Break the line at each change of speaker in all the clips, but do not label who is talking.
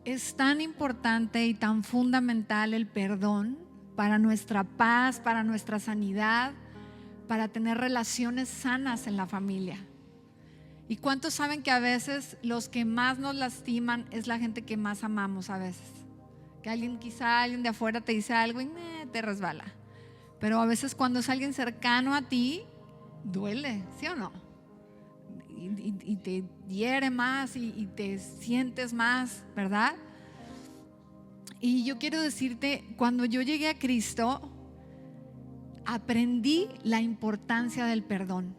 Es tan importante y tan fundamental el perdón para nuestra paz, para nuestra sanidad, para tener relaciones sanas en la familia. ¿Y cuántos saben que a veces los que más nos lastiman es la gente que más amamos a veces? Que alguien de afuera te dice algo y te resbala. Pero a veces cuando es alguien cercano a ti, duele, ¿sí o no? Y te hiere más y te sientes más, ¿verdad? Y yo quiero decirte, cuando yo llegué a Cristo, aprendí la importancia del perdón.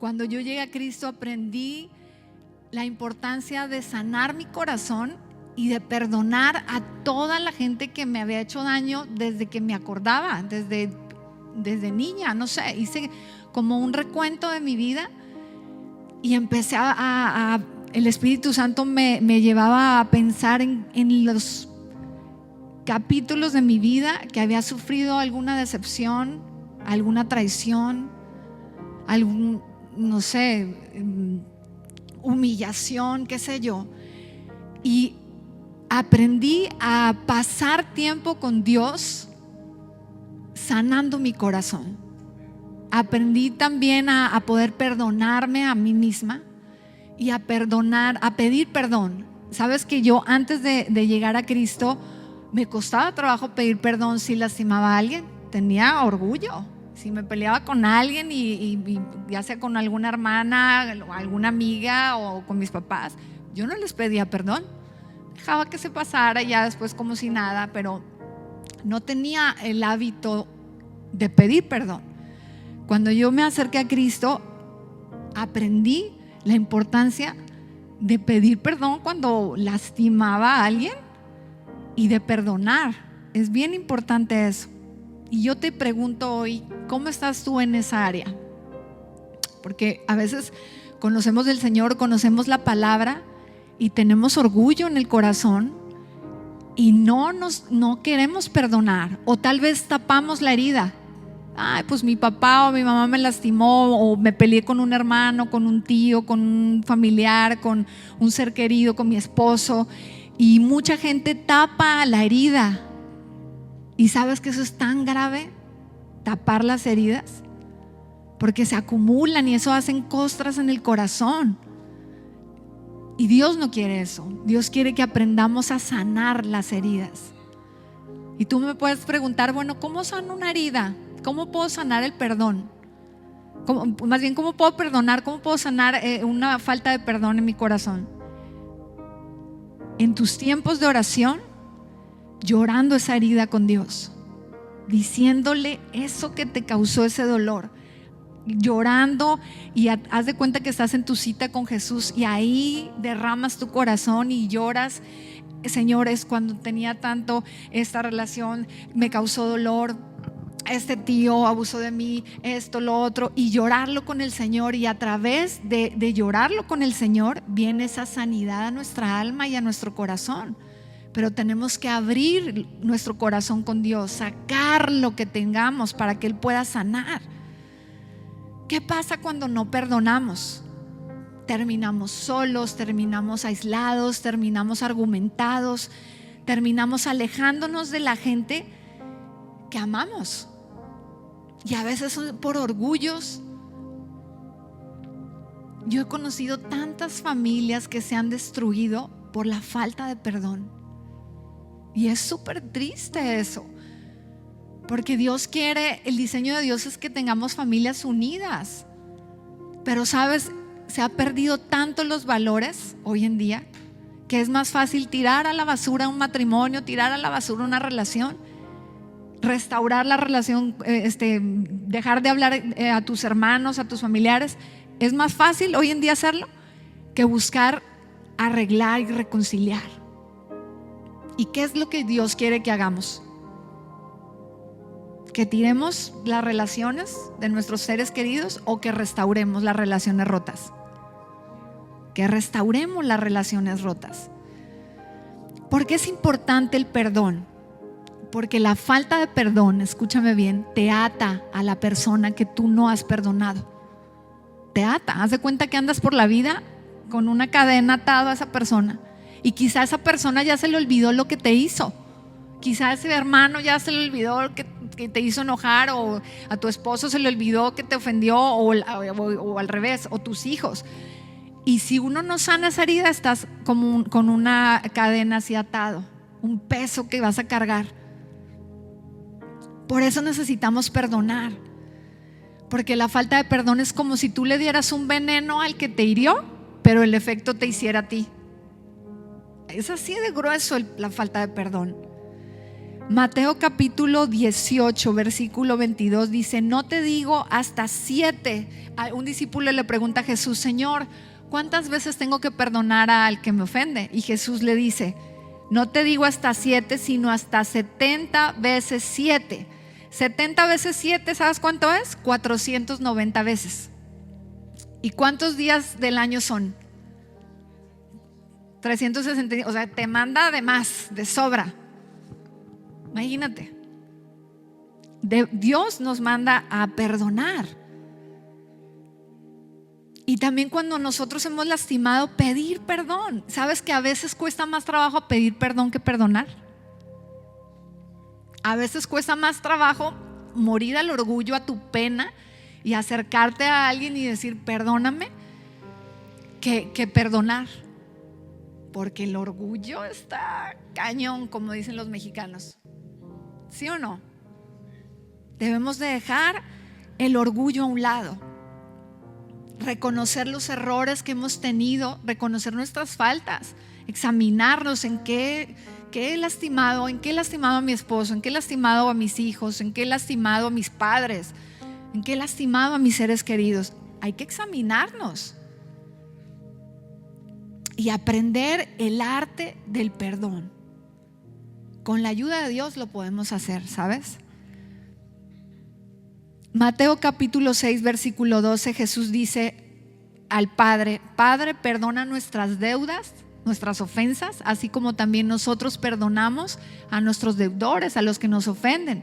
Cuando yo llegué a Cristo, aprendí la importancia de sanar mi corazón y de perdonar a toda la gente que me había hecho daño desde que me acordaba, desde niña, no sé, hice como un recuento de mi vida y empecé el Espíritu Santo me llevaba a pensar en los capítulos de mi vida que había sufrido alguna decepción, alguna traición, no sé, humillación, qué sé yo. Y aprendí a pasar tiempo con Dios sanando mi corazón. Aprendí también a poder perdonarme a mí misma y a pedir perdón. Sabes que yo antes de llegar a Cristo me costaba trabajo pedir perdón si lastimaba a alguien. Tenía orgullo. Si me peleaba con alguien y ya sea con alguna hermana, alguna amiga o con mis papás, yo no les pedía perdón. Dejaba que se pasara ya después como si nada, pero no tenía el hábito de pedir perdón. Cuando yo me acerqué a Cristo, aprendí la importancia de pedir perdón cuando lastimaba a alguien y de perdonar. Es bien importante eso. Y yo te pregunto hoy, ¿cómo estás tú en esa área? Porque a veces conocemos del Señor, conocemos la palabra y tenemos orgullo en el corazón y no queremos perdonar, o tal vez tapamos la herida. Ay, pues mi papá o mi mamá me lastimó, o me peleé con un hermano, con un tío, con un familiar, con un ser querido, con mi esposo, y mucha gente tapa la herida. ¿Y sabes que eso es tan grave? Tapar las heridas, porque se acumulan y eso hacen costras en el corazón. Y Dios no quiere eso. Dios quiere que aprendamos a sanar las heridas. Y tú me puedes preguntar, bueno, ¿cómo sano una herida? ¿Cómo puedo sanar el perdón? Más bien, ¿cómo puedo perdonar? ¿Cómo puedo sanar una falta de perdón en mi corazón? En tus tiempos de oración, llorando esa herida con Dios, diciéndole eso que te causó ese dolor, llorando, y haz de cuenta que estás en tu cita con Jesús y ahí derramas tu corazón y lloras. Señor, es cuando tenía tanto esta relación, me causó dolor, este tío abusó de mí, esto, lo otro, y llorarlo con el Señor. Y a través de llorarlo con el Señor viene esa sanidad a nuestra alma y a nuestro corazón. Pero tenemos que abrir nuestro corazón con Dios, sacar lo que tengamos para que Él pueda sanar. ¿Qué pasa cuando no perdonamos? Terminamos solos, terminamos aislados, terminamos argumentados, terminamos alejándonos de la gente que amamos. Y a veces son por orgullos. Yo he conocido tantas familias que se han destruido por la falta de perdón. Y es súper triste eso, porque Dios quiere, el diseño de Dios es que tengamos familias unidas. Pero sabes, se ha perdido tanto los valores hoy en día que es más fácil tirar a la basura un matrimonio, tirar a la basura una relación, restaurar la relación, dejar de hablar a tus hermanos, a tus familiares. Es más fácil hoy en día hacerlo que buscar arreglar y reconciliar. ¿Y qué es lo que Dios quiere que hagamos? ¿Que tiremos las relaciones de nuestros seres queridos o que restauremos las relaciones rotas? Que restauremos las relaciones rotas. ¿Por qué es importante el perdón? Porque la falta de perdón, escúchame bien, te ata a la persona que tú no has perdonado. Te ata. Haz de cuenta que andas por la vida con una cadena atado a esa persona Y quizá esa persona ya se le olvidó lo que te hizo. Quizá ese hermano ya se le olvidó que te hizo enojar, o a tu esposo se le olvidó que te ofendió, o al revés, o tus hijos. Y si uno no sana esa herida, estás como con una cadena así atado, un peso que vas a cargar. Por eso necesitamos perdonar, porque la falta de perdón es como si tú le dieras un veneno al que te hirió, pero el efecto te hiciera a ti. Es así de grueso la falta de perdón. Mateo capítulo 18 versículo 22 dice: no te digo hasta 7. Un discípulo le pregunta a Jesús: Señor, ¿cuántas veces tengo que perdonar al que me ofende? Y Jesús le dice: no te digo hasta 7, sino hasta 70 veces 7. 70 veces 7, ¿sabes cuánto es? 490 veces. ¿Y cuántos días del año son? 360. O sea, te manda de más, de sobra. Imagínate. Dios nos manda a perdonar. Y también cuando nosotros hemos lastimado, pedir perdón. ¿Sabes que a veces cuesta más trabajo pedir perdón que perdonar? A veces cuesta más trabajo morir al orgullo, a tu pena, y acercarte a alguien y decir perdóname, que perdonar. Porque el orgullo está cañón, como dicen los mexicanos. ¿Sí o no? Debemos de dejar el orgullo a un lado, reconocer los errores que hemos tenido, reconocer nuestras faltas, examinarnos en qué he lastimado, en qué he lastimado a mi esposo, en qué he lastimado a mis hijos, en qué he lastimado a mis padres, en qué he lastimado a mis seres queridos. Hay que examinarnos y aprender el arte del perdón. Con la ayuda de Dios lo podemos hacer, ¿sabes? Mateo capítulo 6 versículo 12, Jesús dice al Padre: Padre, perdona nuestras deudas, nuestras ofensas, así como también nosotros perdonamos a nuestros deudores, a los que nos ofenden.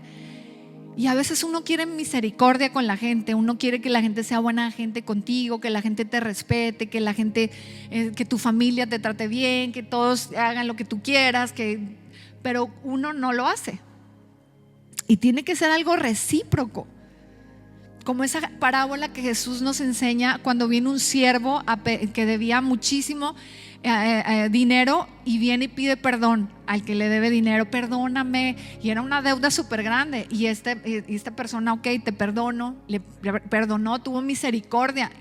Y a veces uno quiere misericordia con la gente, uno quiere que la gente sea buena gente contigo, que la gente te respete, que la gente, que tu familia te trate bien, que todos hagan lo que tú quieras, pero uno no lo hace. Y tiene que ser algo recíproco. Como esa parábola que Jesús nos enseña cuando viene un siervo que debía muchísimo dinero y viene y pide perdón al que le debe dinero. Perdóname. Y era una deuda súper grande. Y esta persona, ok, te perdono. Le perdonó, tuvo misericordia.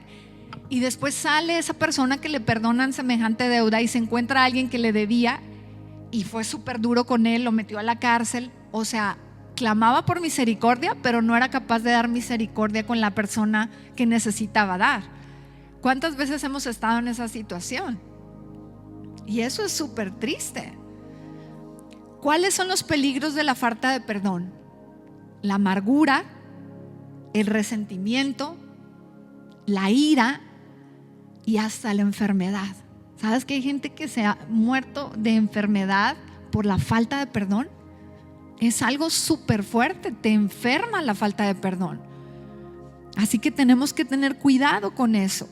Y después sale esa persona que le perdonan semejante deuda y se encuentra a alguien que le debía y fue súper duro con él, lo metió a la cárcel. O sea, clamaba por misericordia, pero no era capaz de dar misericordia con la persona que necesitaba dar. ¿Cuántas veces hemos estado en esa situación? Y eso es súper triste. ¿Cuáles son los peligros de la falta de perdón? La amargura, el resentimiento, la ira y hasta la enfermedad. ¿Sabes que hay gente que se ha muerto de enfermedad por la falta de perdón? Es algo súper fuerte, te enferma la falta de perdón. Así que tenemos que tener cuidado con eso.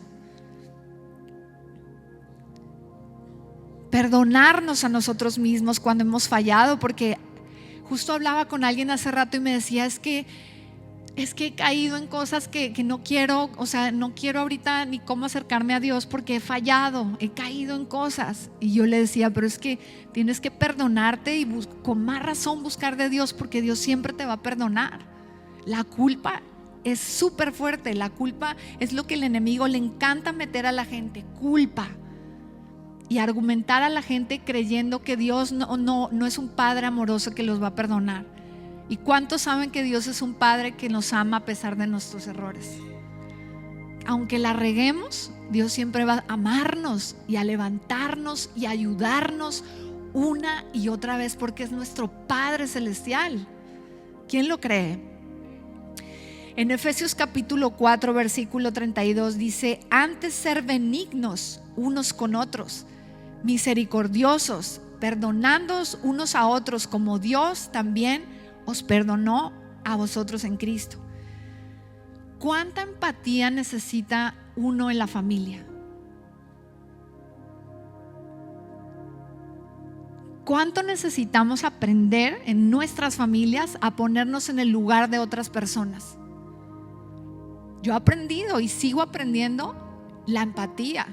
Perdonarnos a nosotros mismos cuando hemos fallado, porque justo hablaba con alguien hace rato y me decía, es que he caído en cosas que no quiero, o sea, no quiero ahorita ni cómo acercarme a Dios porque he fallado, he caído en cosas. Y yo le decía, pero es que tienes que perdonarte y con más razón buscar de Dios, porque Dios siempre te va a perdonar. La culpa es súper fuerte, la culpa es lo que el enemigo le encanta meter a la gente, culpa. Y argumentar a la gente creyendo que Dios no es un padre amoroso que los va a perdonar. ¿Y cuántos saben que Dios es un padre que nos ama a pesar de nuestros errores? Aunque la reguemos, Dios siempre va a amarnos y a levantarnos y a ayudarnos una y otra vez, porque es nuestro Padre Celestial. ¿Quién lo cree? En Efesios capítulo 4 versículo 32 dice: antes ser benignos unos con otros, misericordiosos, perdonándoos unos a otros como Dios también os perdonó a vosotros en Cristo. ¿Cuánta empatía necesita uno en la familia? ¿Cuánto necesitamos aprender en nuestras familias a ponernos en el lugar de otras personas? Yo he aprendido y sigo aprendiendo la empatía,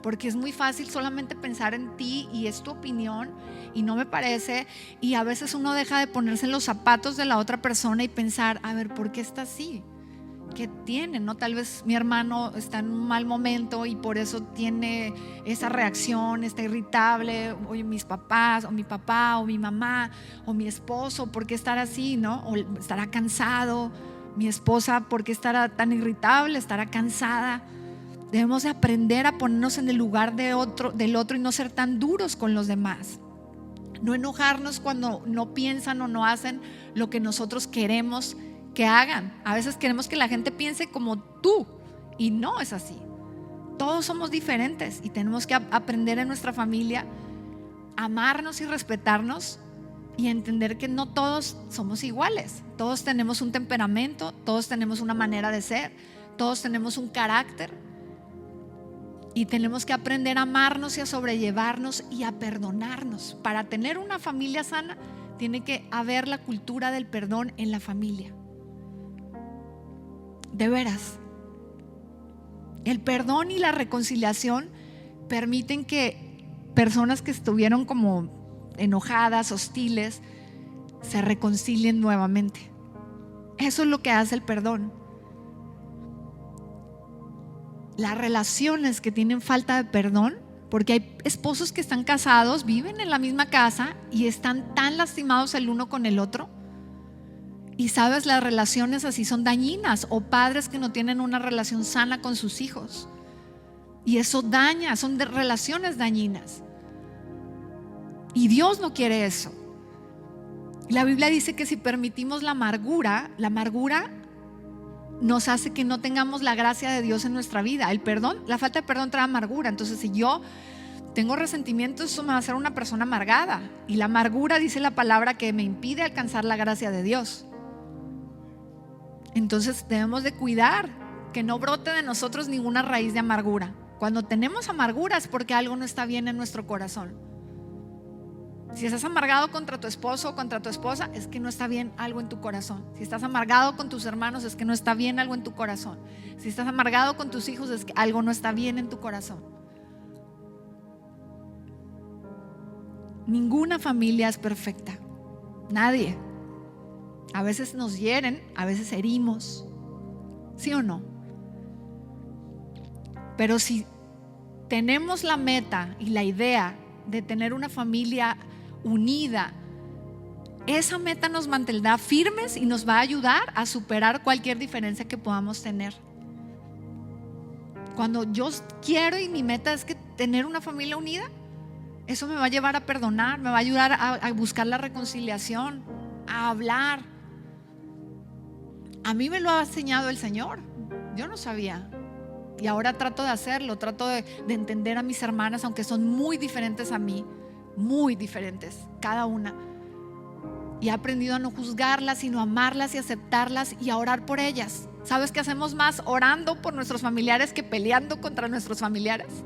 porque es muy fácil solamente pensar en ti y es tu opinión y no me parece, y a veces uno deja de ponerse en los zapatos de la otra persona y pensar, a ver, ¿por qué está así? ¿Qué tiene? ¿No? Tal vez mi hermano está en un mal momento y por eso tiene esa reacción, está irritable, o mis papás, o mi papá, o mi mamá, o mi esposo, ¿por qué estará así? ¿No? O estará cansado, mi esposa, ¿por qué estará tan irritable? ¿Estará cansada? Debemos de aprender a ponernos en el lugar del otro y no ser tan duros con los demás. No enojarnos cuando no piensan o no hacen lo que nosotros queremos que hagan. A veces queremos que la gente piense como tú y no es así. Todos somos diferentes y tenemos que aprender en nuestra familia a amarnos y respetarnos y entender que no todos somos iguales. Todos tenemos un temperamento, todos tenemos una manera de ser, todos tenemos un carácter y tenemos que aprender a amarnos y a sobrellevarnos y a perdonarnos. Para tener una familia sana tiene que haber la cultura del perdón en la familia. De veras, el perdón y la reconciliación permiten que personas que estuvieron como enojadas, hostiles, se reconcilien nuevamente. Eso es lo que hace el perdón. Las relaciones que tienen falta de perdón, porque hay esposos que están casados, viven en la misma casa y están tan lastimados el uno con el otro. Y sabes, las relaciones así son dañinas, o padres que no tienen una relación sana con sus hijos. Y eso daña, son relaciones dañinas. Y Dios no quiere eso. La Biblia dice que si permitimos la amargura nos hace que no tengamos la gracia de Dios en nuestra vida. El perdón, la falta de perdón trae amargura. Entonces, si yo tengo resentimiento, eso me va a hacer una persona amargada. Y la amargura, dice la palabra, que me impide alcanzar la gracia de Dios. Entonces debemos de cuidar que no brote de nosotros ninguna raíz de amargura. Cuando tenemos amargura es porque algo no está bien en nuestro corazón. Si estás amargado contra tu esposo o contra tu esposa, es que no está bien algo en tu corazón. Si estás amargado con tus hermanos, es que no está bien algo en tu corazón. Si estás amargado con tus hijos, es que algo no está bien en tu corazón. Ninguna familia es perfecta. Nadie. A veces nos hieren, a veces herimos, ¿sí o no? Pero si tenemos la meta y la idea de tener una familia unida, esa meta nos mantendrá firmes y nos va a ayudar a superar cualquier diferencia que podamos tener. Cuando yo quiero y mi meta es que tener una familia unida, eso me va a llevar a perdonar, me va a ayudar a buscar la reconciliación, a hablar. A mí me lo ha enseñado el Señor. Yo no sabía. Y ahora trato de hacerlo, trato de entender a mis hermanas, aunque son muy diferentes a mí, muy diferentes, cada una. Y he aprendido a no juzgarlas, sino a amarlas y aceptarlas y a orar por ellas. ¿Sabes qué hacemos más orando por nuestros familiares que peleando contra nuestros familiares?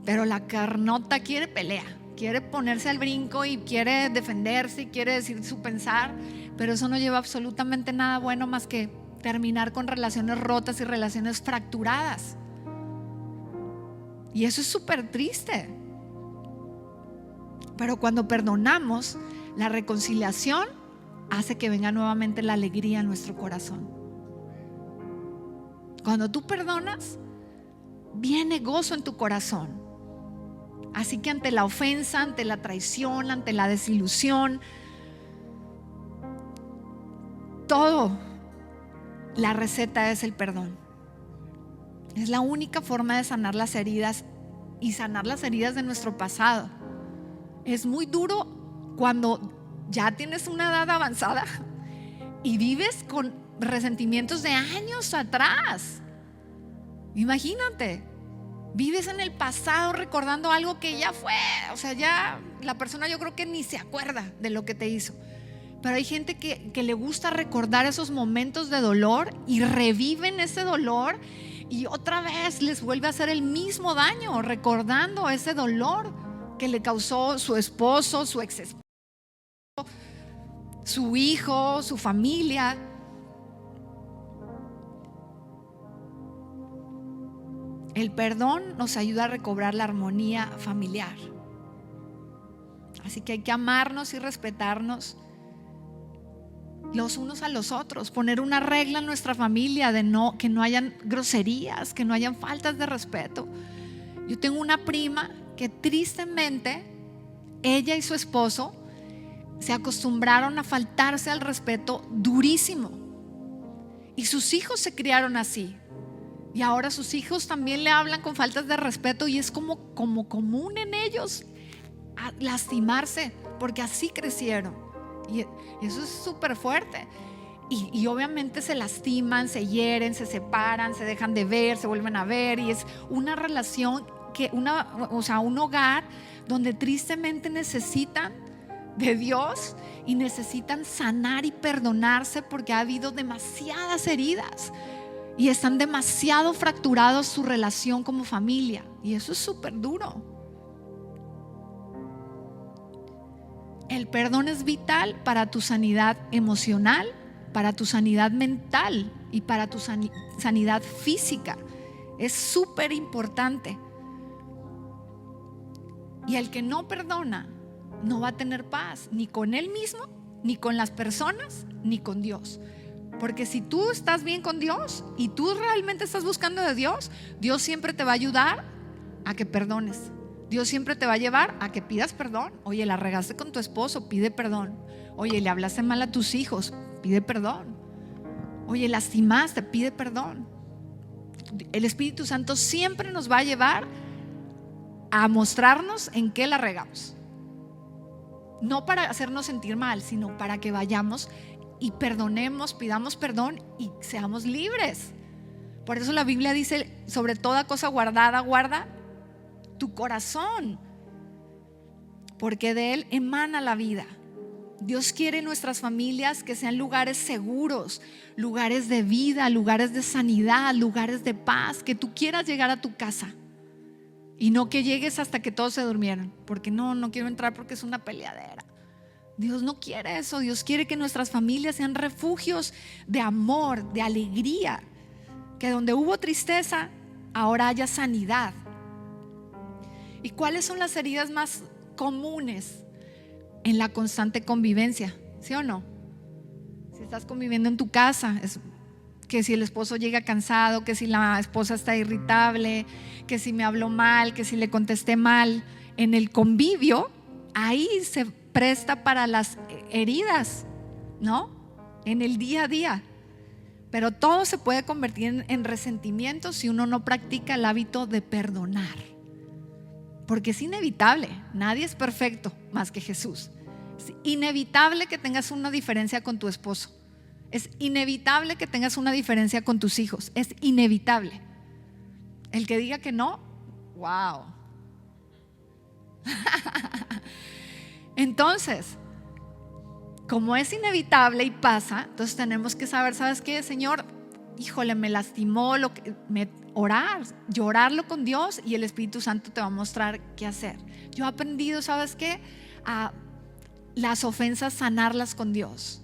Pero la carnota quiere pelea, quiere ponerse al brinco y quiere defenderse y quiere decir su pensar, pero eso no lleva absolutamente nada bueno más que terminar con relaciones rotas y relaciones fracturadas. Y eso es súper triste. Pero cuando perdonamos, la reconciliación hace que venga nuevamente la alegría en nuestro corazón. Cuando tú perdonas, viene gozo en tu corazón. Así que ante la ofensa, ante la traición, ante la desilusión, todo, la receta es el perdón. Es la única forma de sanar las heridas y sanar las heridas de nuestro pasado. Es muy duro cuando ya tienes una edad avanzada y vives con resentimientos de años atrás. Imagínate, vives en el pasado recordando algo que ya fue. O sea, ya la persona, yo creo que ni se acuerda de lo que te hizo. Pero hay gente que le gusta recordar esos momentos de dolor y reviven ese dolor y otra vez les vuelve a hacer el mismo daño recordando ese dolor que le causó su esposo, su ex esposo, su hijo, su familia. El perdón nos ayuda a recobrar la armonía familiar. Así que hay que amarnos y respetarnos los unos a los otros, poner una regla en nuestra familia de que no hayan groserías, que no hayan faltas de respeto. Yo tengo una prima que tristemente ella y su esposo se acostumbraron a faltarse al respeto durísimo, y sus hijos se criaron así, y ahora sus hijos también le hablan con faltas de respeto, y es como común en ellos a lastimarse porque así crecieron, y eso es súper fuerte. Y obviamente se lastiman, se hieren, se separan, se dejan de ver, se vuelven a ver, y es una relación un hogar donde tristemente necesitan de Dios y necesitan sanar y perdonarse, porque ha habido demasiadas heridas y están demasiado fracturados su relación como familia, y eso es súper duro. El perdón es vital para tu sanidad emocional, para tu sanidad mental y para tu sanidad física. Es súper importante. Y el que no perdona no va a tener paz, ni con él mismo, ni con las personas, ni con Dios. Porque si tú estás bien con Dios y tú realmente estás buscando de Dios, Dios siempre te va a ayudar a que perdones. Dios siempre te va a llevar a que pidas perdón. Oye, la regaste con tu esposo, pide perdón. Oye, le hablaste mal a tus hijos, pide perdón. Oye, lastimaste, pide perdón. El Espíritu Santo siempre nos va a llevar a mostrarnos en qué la regamos. No para hacernos sentir mal, sino para que vayamos y perdonemos, pidamos perdón y seamos libres. Por eso la Biblia dice: sobre toda cosa guardada, guarda tu corazón, porque de él emana la vida. Dios quiere nuestras familias que sean lugares seguros, lugares de vida, lugares de sanidad, lugares de paz, que tú quieras llegar a tu casa y no que llegues hasta que todos se durmieron, porque no quiero entrar porque es una peleadera. Dios no quiere eso. Dios quiere que nuestras familias sean refugios de amor, de alegría, que donde hubo tristeza ahora haya sanidad. ¿Y cuáles son las heridas más comunes en la constante convivencia? ¿Sí o no? Si estás conviviendo en tu casa, es que si el esposo llega cansado, que si la esposa está irritable, que si me habló mal, que si le contesté mal. En el convivio, ahí se presta para las heridas, ¿no? En el día a día. Pero todo se puede convertir en resentimiento si uno no practica el hábito de perdonar. Porque es inevitable, nadie es perfecto más que Jesús. Es inevitable que tengas una diferencia con tu esposo. Es inevitable que tengas una diferencia con tus hijos. Es inevitable. El que diga que no, wow. Entonces, como es inevitable y pasa, entonces tenemos que saber, ¿sabes qué, Señor? Híjole, me lastimó, orar, llorarlo con Dios, y el Espíritu Santo te va a mostrar qué hacer. Yo he aprendido, ¿sabes qué? A las ofensas sanarlas con Dios.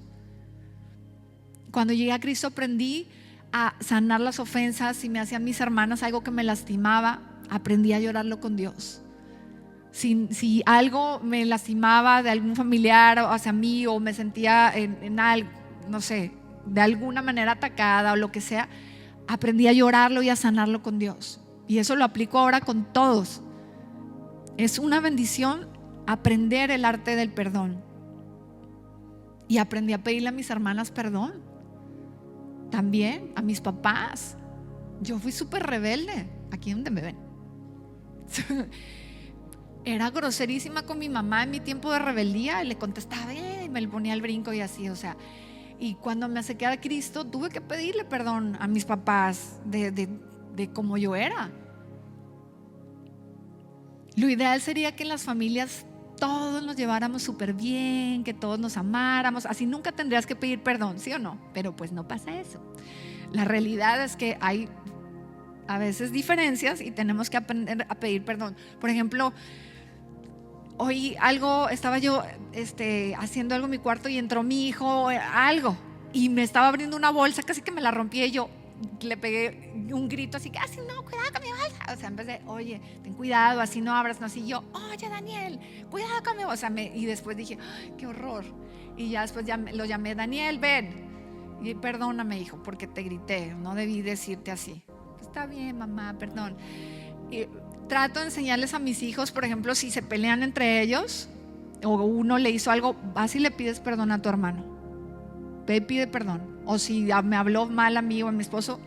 Cuando llegué a Cristo aprendí a sanar las ofensas. Si me hacían mis hermanas algo que me lastimaba, aprendí a llorarlo con Dios. Si algo me lastimaba de algún familiar hacia mí, o me sentía en algo, no sé, de alguna manera atacada o lo que sea, aprendí a llorarlo y a sanarlo con Dios. Y eso lo aplico ahora con todos. Es una bendición aprender el arte del perdón. Y aprendí a pedirle a mis hermanas perdón. También a mis papás. Yo fui súper rebelde. Aquí donde me ven. Era groserísima con mi mamá en mi tiempo de rebeldía. Y le contestaba y me le ponía el brinco y así, o sea. Y cuando me acerqué a Cristo, tuve que pedirle perdón a mis papás de cómo yo era. Lo ideal sería que en las familias todos nos lleváramos súper bien, que todos nos amáramos. Así nunca tendrías que pedir perdón, ¿sí o no? Pero pues no pasa eso. La realidad es que hay a veces diferencias y tenemos que aprender a pedir perdón. Por ejemplo, oí algo, estaba yo haciendo algo en mi cuarto y entró mi hijo, algo, y me estaba abriendo una bolsa, casi que me la rompí y yo le pegué un grito así que así no, cuidado con mi bolsa. O sea, en vez de, oye, ten cuidado, así no abras, no, así yo, oye Daniel, cuidado con mi bolsa. Y después dije, ay, qué horror. Y ya después lo llamé, Daniel, ven. Y perdóname, hijo, porque te grité, no debí decirte así. Está bien, mamá, perdón. Y trato de enseñarles a mis hijos, por ejemplo, si se pelean entre ellos o uno le hizo algo, vas y le pides perdón a tu hermano. Ve y pide perdón. O si me habló mal a mí o a mi esposo,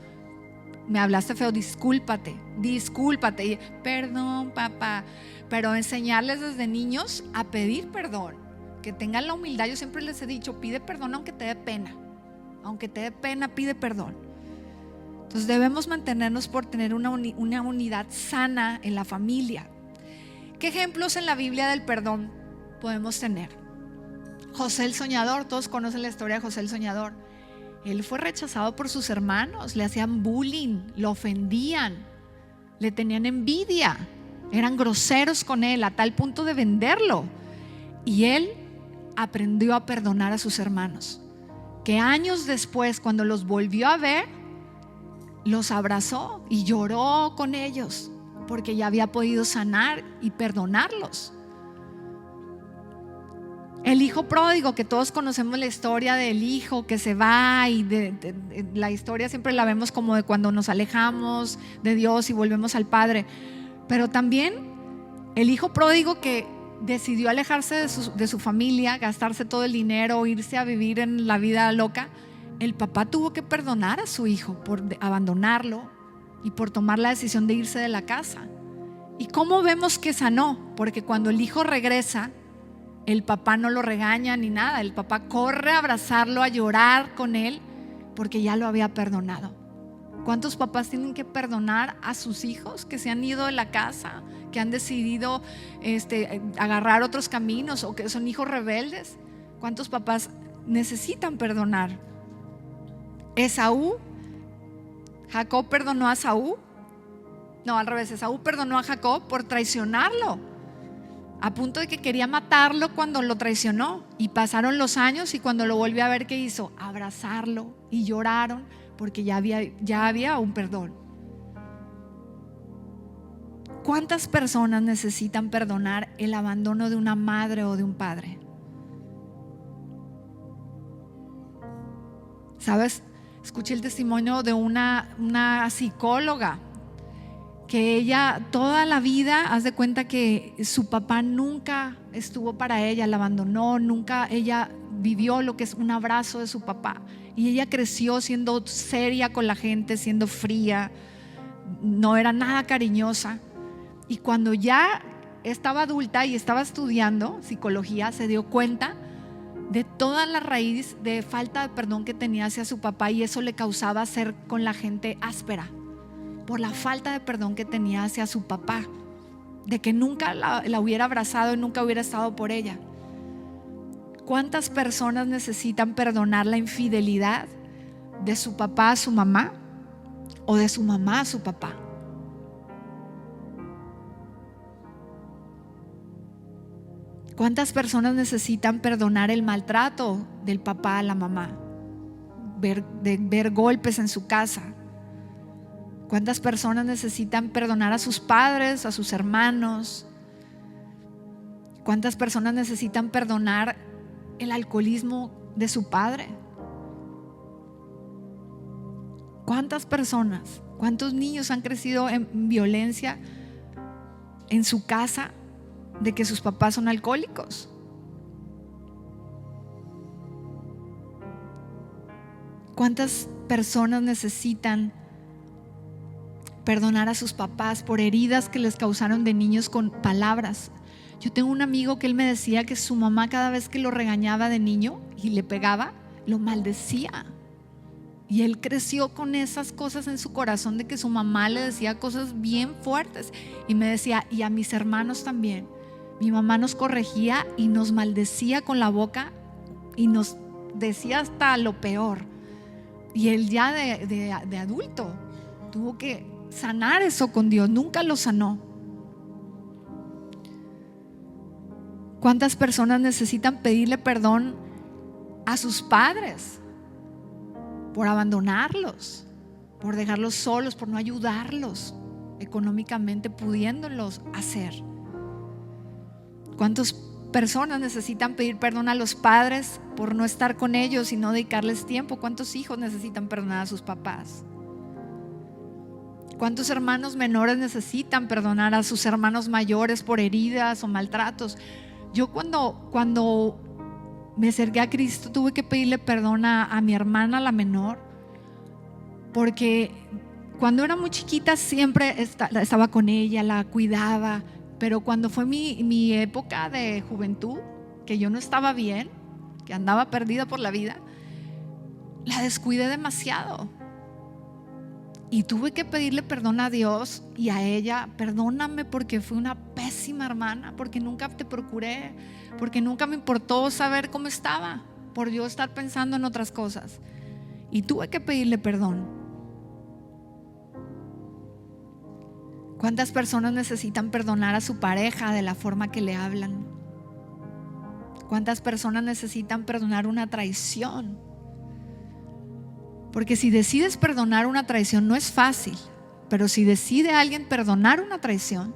me hablaste feo, discúlpate. Y, perdón, papá. Pero enseñarles desde niños a pedir perdón, que tengan la humildad. Yo siempre les he dicho, pide perdón aunque te dé pena. Aunque te dé pena, pide perdón. Entonces debemos mantenernos por tener una unidad sana en la familia. ¿Qué ejemplos en la Biblia del perdón podemos tener? José el soñador, todos conocen la historia de José el soñador. Él fue rechazado por sus hermanos, le hacían bullying, lo ofendían, le tenían envidia, eran groseros con él a tal punto de venderlo. Y él aprendió a perdonar a sus hermanos, que años después, cuando los volvió a ver, los abrazó y lloró con ellos porque ya había podido sanar y perdonarlos. El hijo pródigo, que todos conocemos la historia del hijo que se va, y la historia siempre la vemos como de cuando nos alejamos de Dios y volvemos al Padre. Pero también el hijo pródigo que decidió alejarse de su familia, gastarse todo el dinero, irse a vivir en la vida loca. El papá tuvo que perdonar a su hijo por abandonarlo y por tomar la decisión de irse de la casa. ¿Y cómo vemos que sanó? Porque cuando el hijo regresa, el papá no lo regaña ni nada. El papá corre a abrazarlo, a llorar con él, porque ya lo había perdonado. ¿Cuántos papás tienen que perdonar a sus hijos que se han ido de la casa, que han decidido agarrar otros caminos, o que son hijos rebeldes? ¿Cuántos papás necesitan perdonar? Jacob perdonó a Esaú. No, al revés, Esaú perdonó a Jacob por traicionarlo, a punto de que quería matarlo cuando lo traicionó. Y pasaron los años y cuando lo volvió a ver, ¿qué hizo? Abrazarlo, y lloraron porque ya había un perdón. ¿Cuántas personas necesitan perdonar el abandono de una madre o de un padre? ¿Sabes? Escuché el testimonio de una psicóloga, que ella toda la vida, haz de cuenta que su papá nunca estuvo para ella, la abandonó, nunca ella vivió lo que es un abrazo de su papá. Y ella creció siendo seria con la gente, siendo fría, no era nada cariñosa. Y cuando ya estaba adulta y estaba estudiando psicología, se dio cuenta de toda la raíz de falta de perdón que tenía hacia su papá, y eso le causaba ser con la gente áspera, por la falta de perdón que tenía hacia su papá, de que nunca la hubiera abrazado y nunca hubiera estado por ella. ¿Cuántas personas necesitan perdonar la infidelidad de su papá a su mamá, o de su mamá a su papá? ¿Cuántas personas necesitan perdonar el maltrato del papá a la mamá? Ver golpes en su casa. ¿Cuántas personas necesitan perdonar a sus padres, a sus hermanos? ¿Cuántas personas necesitan perdonar el alcoholismo de su padre? ¿Cuántas personas, cuántos niños han crecido en violencia en su casa, de que sus papás son alcohólicos? ¿Cuántas personas necesitan perdonar a sus papás por heridas que les causaron de niños con palabras? Yo tengo un amigo que él me decía que su mamá, cada vez que lo regañaba de niño y le pegaba, lo maldecía. Y él creció con esas cosas en su corazón, de que su mamá le decía cosas bien fuertes. Y me decía, y a mis hermanos también. Mi mamá nos corregía y nos maldecía con la boca y nos decía hasta lo peor. Y él ya de adulto tuvo que sanar eso con Dios, nunca lo sanó. ¿Cuántas personas necesitan pedirle perdón a sus padres por abandonarlos, por dejarlos solos, por no ayudarlos económicamente, pudiéndolos hacer? ¿Cuántas personas necesitan pedir perdón a los padres por no estar con ellos y no dedicarles tiempo? ¿Cuántos hijos necesitan perdonar a sus papás? ¿Cuántos hermanos menores necesitan perdonar a sus hermanos mayores por heridas o maltratos? Yo cuando me acerqué a Cristo tuve que pedirle perdón a mi hermana, la menor, porque cuando era muy chiquita siempre estaba con ella, la cuidaba, pero cuando fue mi época de juventud, que yo no estaba bien, que andaba perdida por la vida, la descuidé demasiado. Y tuve que pedirle perdón a Dios y a ella. Perdóname porque fui una pésima hermana, porque nunca te procuré, porque nunca me importó saber cómo estaba, por yo estar pensando en otras cosas. Y tuve que pedirle perdón. ¿Cuántas personas necesitan perdonar a su pareja de la forma que le hablan? ¿Cuántas personas necesitan perdonar una traición? Porque si decides perdonar una traición no es fácil, pero si decide alguien perdonar una traición,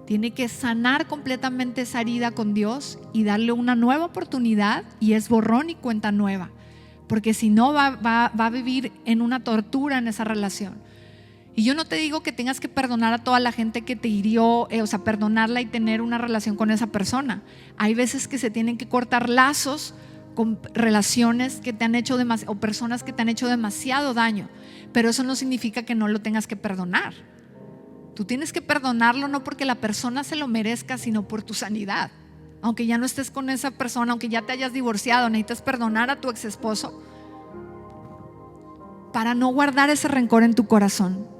tiene que sanar completamente esa herida con Dios y darle una nueva oportunidad, y es borrón y cuenta nueva, porque si no va a vivir en una tortura en esa relación. Y yo no te digo que tengas que perdonar a toda la gente que te hirió, o sea, perdonarla y tener una relación con esa persona. Hay veces que se tienen que cortar lazos con relaciones que te han hecho o personas que te han hecho demasiado daño, pero eso no significa que no lo tengas que perdonar. Tú tienes que perdonarlo no porque la persona se lo merezca, sino por tu sanidad. Aunque ya no estés con esa persona, aunque ya te hayas divorciado, necesitas perdonar a tu ex esposo para no guardar ese rencor en tu corazón.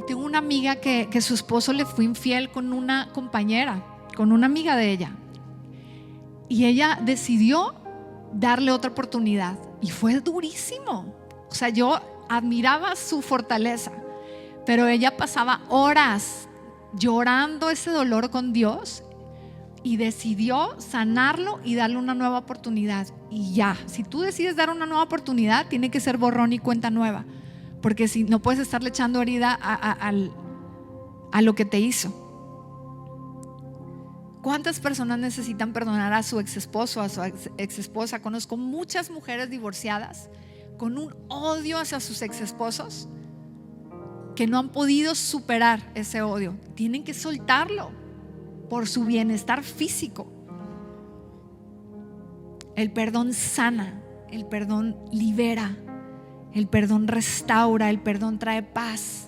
Tengo una amiga que su esposo le fue infiel con una compañera, con una amiga de ella. Y ella decidió darle otra oportunidad. Y fue durísimo. O sea, yo admiraba su fortaleza, pero ella pasaba horas llorando ese dolor con Dios y decidió sanarlo y darle una nueva oportunidad. Y ya, si tú decides dar una nueva oportunidad, tiene que ser borrón y cuenta nueva. Porque si no puedes estarle echando herida a lo que te hizo. ¿Cuántas personas necesitan perdonar a su ex esposo, a su ex esposa? Conozco muchas mujeres divorciadas con un odio hacia sus ex esposos que no han podido superar ese odio. Tienen que soltarlo por su bienestar físico. El perdón sana, el perdón libera, el perdón restaura, el perdón trae paz.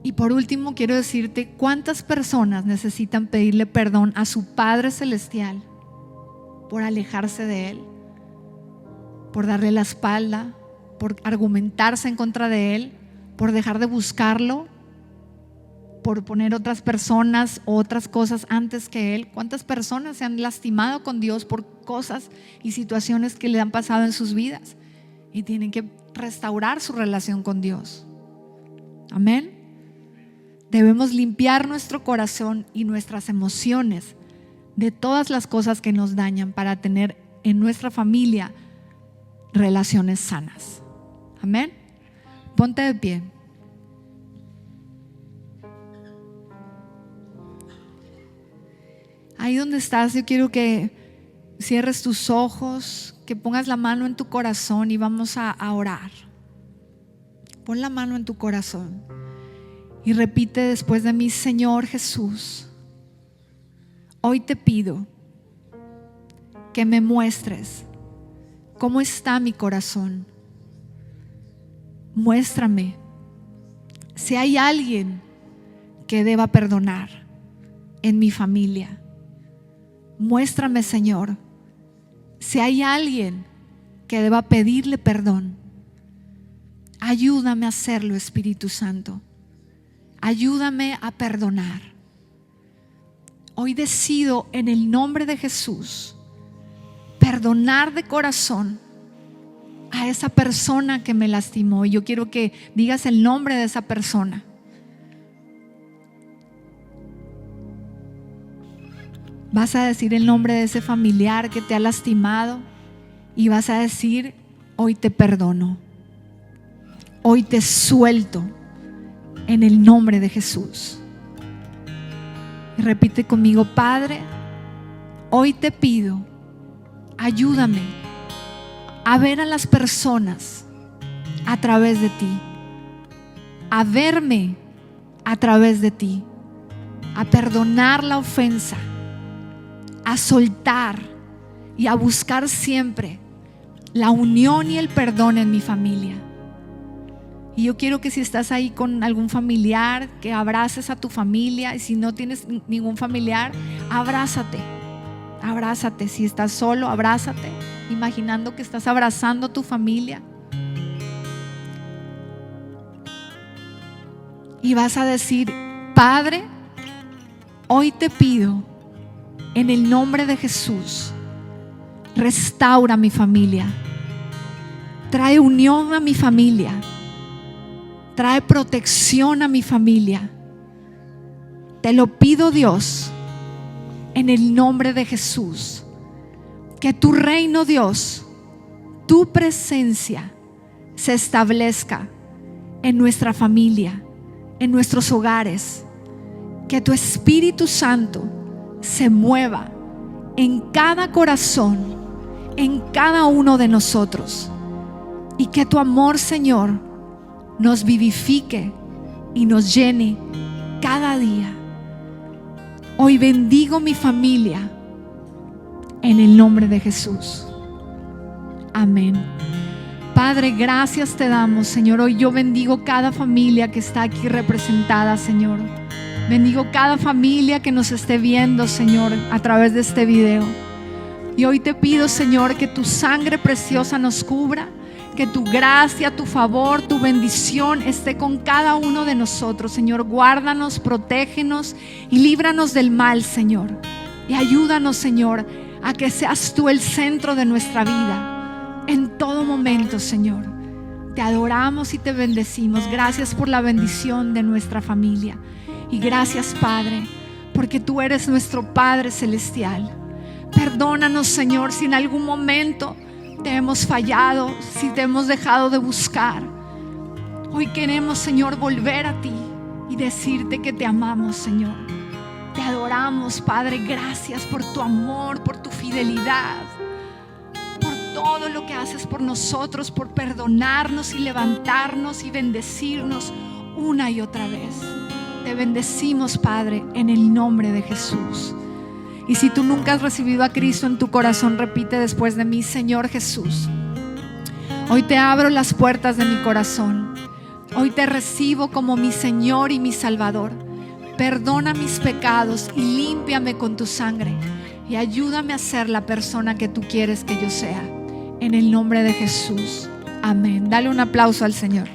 Y por último quiero decirte cuántas personas necesitan pedirle perdón a su Padre Celestial por alejarse de Él, por darle la espalda, por argumentarse en contra de Él, por dejar de buscarlo, por poner otras personas o otras cosas antes que Él. ¿Cuántas personas se han lastimado con Dios por cosas y situaciones que le han pasado en sus vidas y tienen que restaurar su relación con Dios? Amén. Debemos limpiar nuestro corazón y nuestras emociones de todas las cosas que nos dañan para tener en nuestra familia relaciones sanas. Amén. Ponte de pie. Ahí donde estás, yo quiero que cierres tus ojos, que pongas la mano en tu corazón y vamos a orar. Pon la mano en tu corazón y repite después de mí: Señor Jesús, hoy te pido que me muestres cómo está mi corazón. Muéstrame si hay alguien que deba perdonar en mi familia. Muéstrame, Señor, si hay alguien que deba pedirle perdón. Ayúdame a hacerlo, Espíritu Santo. Ayúdame a perdonar. Hoy decido en el nombre de Jesús perdonar de corazón a esa persona que me lastimó. Y yo quiero que digas el nombre de esa persona. Vas a decir el nombre de ese familiar que te ha lastimado y vas a decir: hoy te perdono, hoy te suelto en el nombre de Jesús. Y repite conmigo: Padre, hoy te pido, ayúdame a ver a las personas a través de ti, a verme a través de ti, a perdonar la ofensa, a soltar y a buscar siempre la unión y el perdón en mi familia. Y yo quiero que si estás ahí con algún familiar, que abraces a tu familia. Y si no tienes ningún familiar, abrázate. Abrázate. Si estás solo, abrázate, imaginando que estás abrazando a tu familia. Y vas a decir: Padre, hoy te pido, en el nombre de Jesús, restaura mi familia, trae unión a mi familia, trae protección a mi familia. Te lo pido, Dios, en el nombre de Jesús, que tu reino, Dios, tu presencia se establezca en nuestra familia, en nuestros hogares. Que tu Espíritu Santo se mueva en cada corazón, en cada uno de nosotros, y que tu amor, Señor, nos vivifique y nos llene cada día. Hoy bendigo mi familia en el nombre de Jesús. Amén. Padre, gracias te damos, Señor. Hoy yo bendigo cada familia que está aquí representada, Señor. Bendigo cada familia que nos esté viendo, Señor, a través de este video. Y hoy te pido, Señor, que tu sangre preciosa nos cubra, que tu gracia, tu favor, tu bendición esté con cada uno de nosotros, Señor. Guárdanos, protégenos y líbranos del mal, Señor. Y ayúdanos, Señor, a que seas tú el centro de nuestra vida en todo momento, Señor. Te adoramos y te bendecimos. Gracias por la bendición de nuestra familia. Y gracias, Padre, porque tú eres nuestro Padre celestial. Perdónanos, Señor, si en algún momento te hemos fallado, si te hemos dejado de buscar. Hoy queremos, Señor, volver a ti y decirte que te amamos, Señor. Te adoramos, Padre. Gracias por tu amor, por tu fidelidad, por todo lo que haces por nosotros, por perdonarnos y levantarnos y bendecirnos una y otra vez. Te bendecimos, Padre, en el nombre de Jesús. Y si tú nunca has recibido a Cristo en tu corazón, repite después de mí: Señor Jesús, hoy te abro las puertas de mi corazón. Hoy te recibo como mi Señor y mi Salvador. Perdona mis pecados y límpiame con tu sangre. Y ayúdame a ser la persona que tú quieres que yo sea. En el nombre de Jesús. Amén. Dale un aplauso al Señor.